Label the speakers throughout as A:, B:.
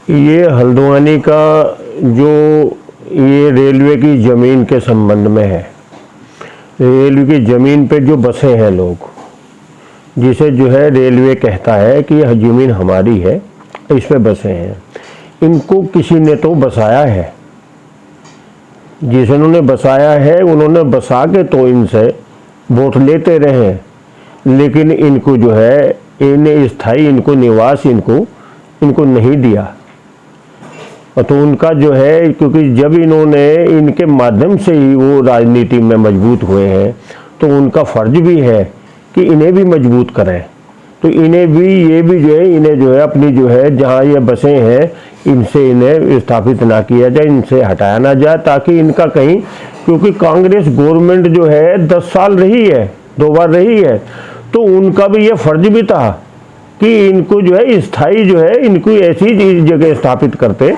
A: ये हल्द्वानी का जो ये रेलवे की ज़मीन के संबंध में है। रेलवे की ज़मीन पे जो बसे हैं लोग, जिसे जो है रेलवे कहता है कि यह ज़मीन हमारी है, इस पे बसे हैं। इनको किसी ने तो बसाया है, जिन्होंने बसाया है उन्होंने बसा के तो इनसे वोट लेते रहे, लेकिन इनको जो है इन्हें स्थायी इनको निवास इनको नहीं दिया। तो उनका जो है, क्योंकि जब इन्होंने इनके माध्यम से ही वो राजनीति में मजबूत हुए हैं, तो उनका फर्ज भी है कि इन्हें भी मजबूत करें। तो इन्हें भी ये भी जो है इन्हें जो है अपनी जो है जहाँ ये बसे हैं इनसे इन्हें विस्थापित ना किया जाए, इनसे हटाया ना जाए, ताकि इनका कहीं, क्योंकि कांग्रेस गवर्नमेंट जो है 10 साल रही है, 2 बार रही है, तो उनका भी ये फर्ज भी था कि इनको जो है स्थायी जो है इनको ऐसी जगह स्थापित करते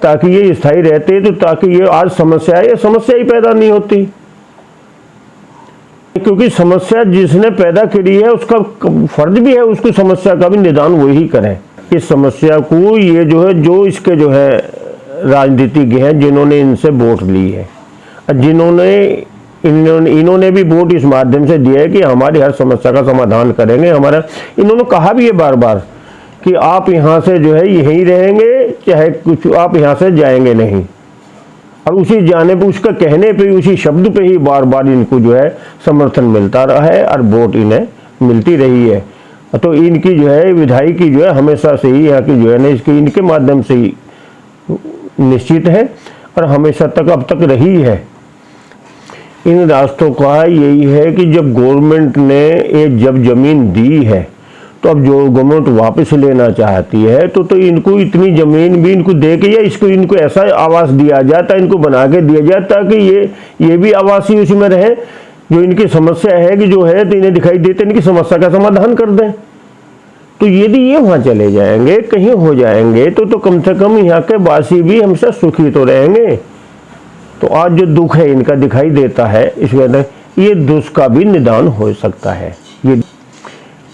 A: ताकि ये स्थायी रहते, तो ताकि ये आज समस्या ही पैदा नहीं होती। क्योंकि समस्या जिसने पैदा करी है उसका फर्ज भी है उसको समस्या का भी निदान वही करें। इस समस्या को ये जो है जो इसके जो है राजनीतिज्ञ हैं जिन्होंने इनसे वोट ली है, इन्होंने भी वोट इस माध्यम से दिया है कि हमारी हर समस्या का समाधान करेंगे। हमारा इन्होंने कहा भी है बार बार कि आप यहाँ से जो है यहीं रहेंगे, चाहे कुछ आप यहाँ से जाएंगे नहीं। और उसी जाने पे, उसका कहने पे, उसी शब्द पे ही बार बार इनको जो है समर्थन मिलता रहा है और वोट इन्हें मिलती रही है। तो इनकी जो है विधायकी जो है हमेशा से ही यहाँ की जो है ना इसके इनके माध्यम से ही निश्चित है और हमेशा तक अब तक रही है। इन रास्तों का यही है कि जब गवर्नमेंट ने ये जब ज़मीन दी है, तो अब जो गवर्नमेंट वापस लेना चाहती है तो इनको इतनी ज़मीन भी इनको दे के या इनको ऐसा आवास दिया जाता, इनको बना के दिया जाता कि ये भी आवासी उसमें रहे। जो इनकी समस्या है कि जो है तो इन्हें दिखाई देते इनकी समस्या का समाधान कर दें। तो यदि ये वहाँ चले जाएंगे, कहीं हो जाएंगे, तो कम से कम यहाँ के वासी भी हमसे सुखी तो रहेंगे। तो आज जो दुख है इनका दिखाई देता है, इसके अंदर ये दुख का भी निदान हो सकता है। ये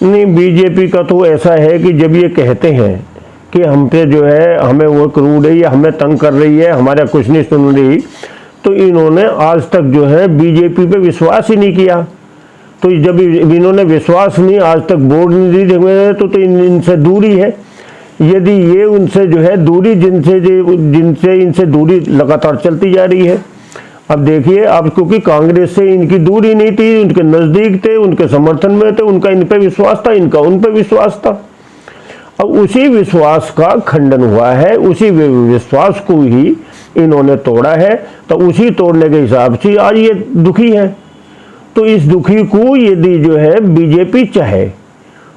A: नहीं, बीजेपी का तो ऐसा है कि जब ये कहते हैं कि हम पे जो है हमें वो क्रूड है या हमें तंग कर रही है, हमारा कुछ नहीं सुन रही, तो इन्होंने आज तक जो है बीजेपी पे विश्वास ही नहीं किया। तो जब इन्होंने विश्वास नहीं, आज तक वोट नहीं दिए, तो इनसे दूरी है। यदि ये उनसे जो है दूरी जिनसे इनसे दूरी लगातार चलती जा रही है। अब देखिए, अब क्योंकि कांग्रेस से इनकी दूरी नहीं थी, उनके नज़दीक थे, उनके समर्थन में थे, उनका इन पे विश्वास था, इनका उन पे विश्वास था। अब उसी विश्वास का खंडन हुआ है, उसी विश्वास को ही इन्होंने तोड़ा है। तो उसी तोड़ने के हिसाब से आज ये दुखी है। तो इस दुखी को यदि जो है बीजेपी चाहे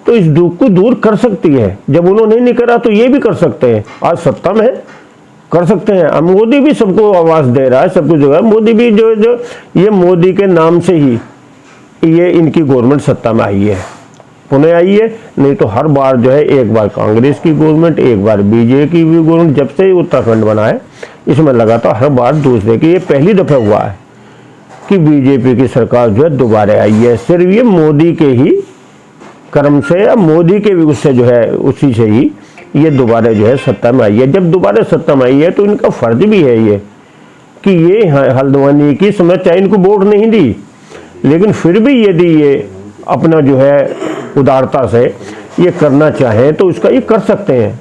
A: तो इस दुख को दूर कर सकती है। जब उन्होंने नहीं करा तो ये भी कर सकते हैं, आज सत्ता में है, कर सकते हैं। अब मोदी भी सबको आवाज दे रहा है, सबको जो है मोदी भी जो ये मोदी के नाम से ही ये इनकी गवर्नमेंट सत्ता में आई है, पुणे आई है। नहीं तो हर बार जो है एक बार कांग्रेस की गवर्नमेंट, एक बार बीजेपी की गवर्नमेंट, जब से उत्तराखंड बना है इसमें लगातार हर बार दूसरे की, ये पहली दफा हुआ है कि बीजेपी की सरकार जो है दोबारा आई है। सिर्फ ये मोदी के ही कर्म से या मोदी के भी उससे जो है उसी से ही ये दोबारा जो है सत्ता में आई है। जब दोबारा सत्ता में आई है तो इनका फर्ज भी है ये कि ये हल्द्वानी की समस्या, इनको वोट नहीं दी, लेकिन फिर भी यदि ये अपना जो है उदारता से ये करना चाहें तो इसका ये कर सकते हैं।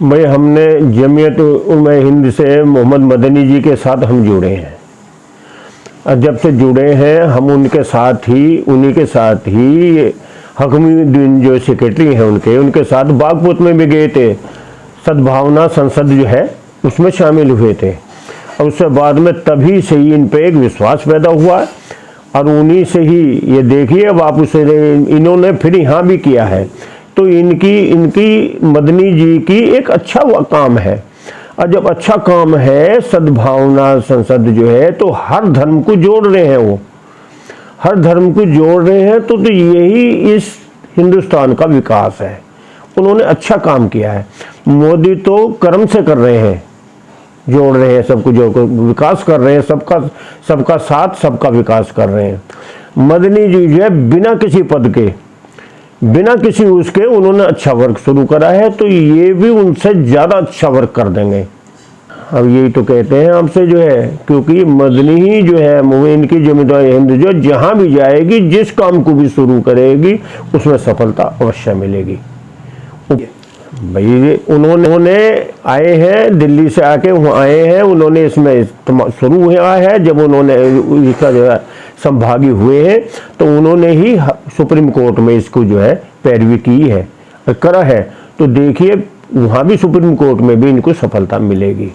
A: भाई, हमने जमीयत उलमा हिंद से मोहम्मद मदनी जी के साथ हम जुड़े हैं, और जब से जुड़े हैं हम उनके साथ ही, उन्हीं के साथ ही हकमुद्दीन जो सेक्रेटरी हैं उनके साथ बागपत में भी गए थे, सद्भावना संसद जो है उसमें शामिल हुए थे। और उससे बाद में तभी से ही इन पे एक विश्वास पैदा हुआ और उन्हीं से ही ये देखिए अब आप उसे इन्होंने फिर यहाँ भी किया है। तो इनकी मदनी जी की एक अच्छा काम है, और जब अच्छा काम है, सद्भावना संसद जो है तो हर धर्म को जोड़ रहे हैं, वो हर धर्म को जोड़ रहे हैं। तो यही इस हिंदुस्तान का विकास है। उन्होंने अच्छा काम किया है। मोदी तो कर्म से कर रहे हैं, जोड़ रहे हैं सबको, जोड़ विकास कर रहे हैं, सबका साथ, सबका विकास कर रहे हैं। मदनी जी जो है बिना किसी पद के बिना किसी उसके उन्होंने अच्छा वर्क शुरू करा है, तो ये भी उनसे ज़्यादा अच्छा वर्क कर देंगे। अब यही तो कहते हैं आपसे जो है, क्योंकि मदनी ही जो है मोमिन की जिम्मेदारी हिंद जो जहाँ भी जाएगी, जिस काम को भी शुरू करेगी उसमें सफलता अवश्य मिलेगी। भाई उन्होंने आए हैं दिल्ली से आके वहाँ आए हैं, उन्होंने इसमें शुरू हुआ है, जब उन्होंने इसका जो है संभागी हुए हैं तो उन्होंने ही सुप्रीम कोर्ट में इसको जो है पैरवी की है, करा है। तो देखिए वहाँ भी सुप्रीम कोर्ट में भी इनको सफलता मिलेगी।